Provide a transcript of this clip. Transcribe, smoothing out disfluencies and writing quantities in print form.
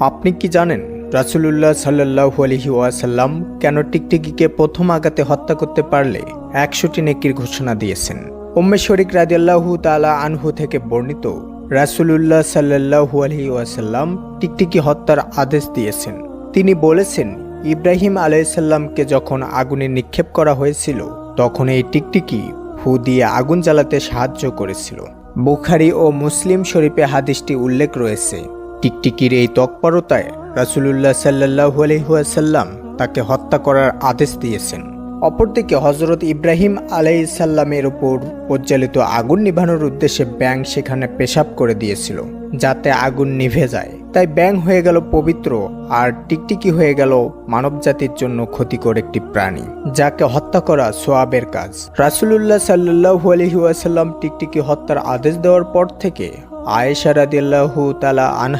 আপনি কি জানেন রাসূলুল্লাহ সাল্লাল্লাহু আলাইহি ওয়াসাল্লাম কেন টিকটিকিকে প্রথম আঘাতে হত্যা করতে পারলে 100টি নেকির ঘোষণা দিয়েছেন? উম্মে শরীক রাদিয়াল্লাহু তাআলা আনহু থেকে বর্ণিত, রাসূলুল্লাহ সাল্লাল্লাহু আলাইহি ওয়াসাল্লাম টিকটিকি হত্যার আদেশ দিয়েছেন। তিনি বলেছেন, ইব্রাহিম আলাইহিসসালামকে যখন আগুনে নিক্ষেপ করা হয়েছিল তখন এই টিকটিকি ফু দিয়ে আগুন জ্বালাতে সাহায্য করেছিল। বুখারী ও মুসলিম শরীফে হাদিসটি উল্লেখ রয়েছে। টিকটিকির এই তৎপরতায় রাসূলুল্লাহ সাল্লাল্লাহু আলাইহি ওয়াসাল্লাম তাকে হত্যা করার আদেশ দিয়েছেন। অপরদিকে হযরত ইব্রাহিম আলাইহিসসালামের উপর প্রজ্বালিত আগুন নিভানোর উদ্দেশ্যে ব্যাঙ সেখানে পেশাব করে দিয়েছিল যাতে আগুন নিভে যায়। তাই ব্যাঙ হয়ে গেল পবিত্র আর টিকটিকি হয়ে গেল মানবজাতির জন্য ক্ষতিকর একটি প্রাণী, যাকে হত্যা করা সওয়াবের কাজ। রাসূলুল্লাহ সাল্লাল্লাহু আলাইহি ওয়াসাল্লাম টিকটিকি হত্যার আদেশ দেওয়ার পর থেকে আয়েশা রাদিয়াল্লাহু তাআলা আনহা